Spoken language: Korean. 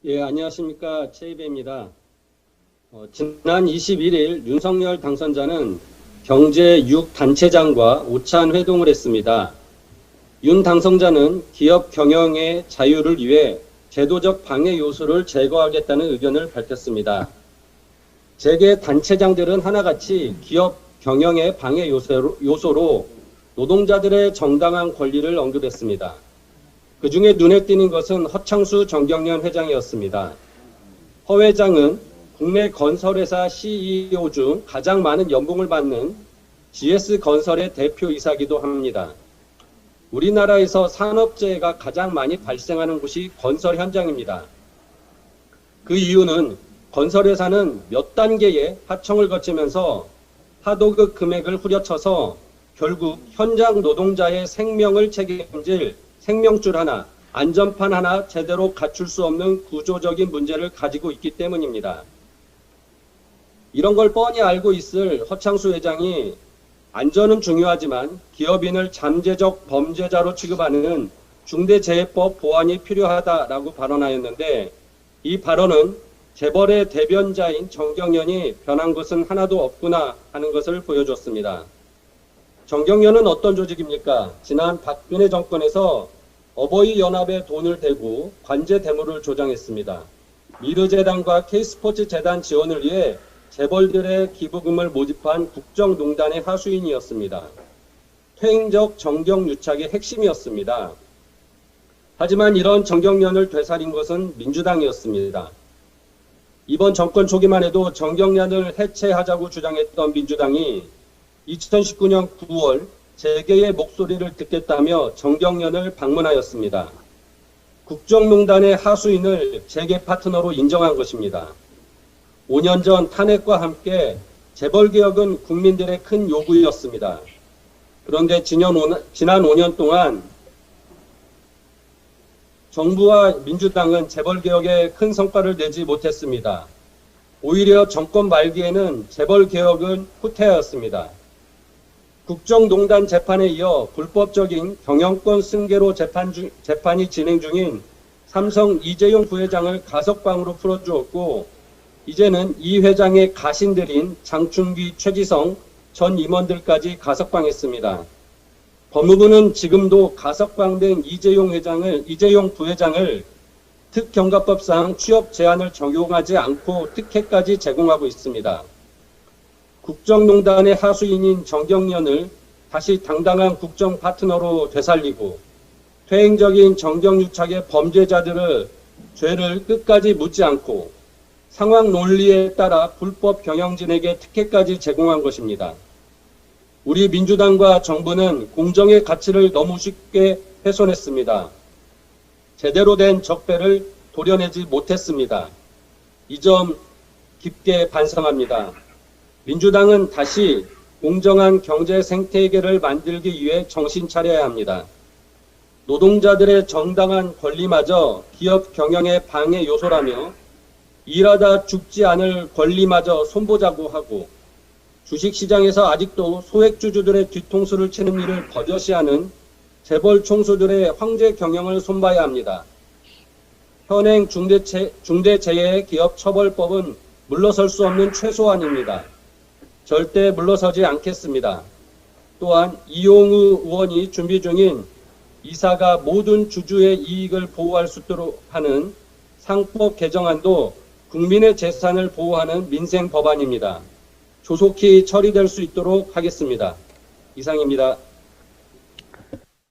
예, 안녕하십니까. 최이배입니다. 지난 21일 윤석열 당선자는 경제 6단체장과 오찬 회동을 했습니다. 윤 당선자는 기업 경영의 자유를 위해 제도적 방해 요소를 제거하겠다는 의견을 밝혔습니다. 재계 단체장들은 하나같이 기업 경영의 방해 요소로 노동자들의 정당한 권리를 언급했습니다. 그 중에 눈에 띄는 것은 허창수 정경련 회장이었습니다. 허 회장은 국내 건설회사 CEO 중 가장 많은 연봉을 받는 GS건설의 대표이사기도 합니다. 우리나라에서 산업재해가 가장 많이 발생하는 곳이 건설 현장입니다. 그 이유는 건설회사는 몇 단계의 하청을 거치면서 하도급 금액을 후려쳐서 결국 현장 노동자의 생명을 책임질 생명줄 하나, 안전판 하나 제대로 갖출 수 없는 구조적인 문제를 가지고 있기 때문입니다. 이런 걸 뻔히 알고 있을 허창수 회장이 안전은 중요하지만 기업인을 잠재적 범죄자로 취급하는 중대재해법 보완이 필요하다라고 발언하였는데, 이 발언은 재벌의 대변자인 정경련이 변한 것은 하나도 없구나 하는 것을 보여줬습니다. 정경련은 어떤 조직입니까? 지난 박근혜 정권에서 어버이 연합에 돈을 대고 관제 대물을 조장했습니다. 미르재단과 K스포츠 재단 지원을 위해 재벌들의 기부금을 모집한 국정농단의 하수인이었습니다. 퇴행적 정경유착의 핵심이었습니다. 하지만 이런 정경련을 되살린 것은 민주당이었습니다. 이번 정권 초기만 해도 정경련을 해체하자고 주장했던 민주당이 2019년 9월 재계의 목소리를 듣겠다며 정경련을 방문하였습니다. 국정농단의 하수인을 재계 파트너로 인정한 것입니다. 5년 전 탄핵과 함께 재벌개혁은 국민들의 큰 요구였습니다. 그런데 지난 5년 동안 정부와 민주당은 재벌개혁에 큰 성과를 내지 못했습니다. 오히려 정권 말기에는 재벌개혁은 후퇴하였습니다. 국정농단 재판에 이어 불법적인 경영권 승계로 재판이 진행 중인 삼성 이재용 부회장을 가석방으로 풀어주었고, 이제는 이 회장의 가신들인 장충기, 최지성 전 임원들까지 가석방했습니다. 법무부는 지금도 가석방된 이재용 부회장을 특경가법상 취업 제한을 적용하지 않고 특혜까지 제공하고 있습니다. 국정농단의 하수인인 정경련을 다시 당당한 국정 파트너로 되살리고 퇴행적인 정경유착의 범죄자들의 죄를 끝까지 묻지 않고 상황 논리에 따라 불법 경영진에게 특혜까지 제공한 것입니다. 우리 민주당과 정부는 공정의 가치를 너무 쉽게 훼손했습니다. 제대로 된 적폐를 도려내지 못했습니다. 이 점 깊게 반성합니다. 민주당은 다시 공정한 경제 생태계를 만들기 위해 정신 차려야 합니다. 노동자들의 정당한 권리마저 기업 경영의 방해 요소라며 일하다 죽지 않을 권리마저 손보자고 하고 주식시장에서 아직도 소액주주들의 뒤통수를 치는 일을 버젓이하는 재벌 총수들의 황제 경영을 손봐야 합니다. 현행 중대재해기업처벌법은 물러설 수 없는 최소한입니다. 절대 물러서지 않겠습니다. 또한 이용우 의원이 준비 중인 이사가 모든 주주의 이익을 보호할 수 있도록 하는 상법 개정안도 국민의 재산을 보호하는 민생 법안입니다. 조속히 처리될 수 있도록 하겠습니다. 이상입니다.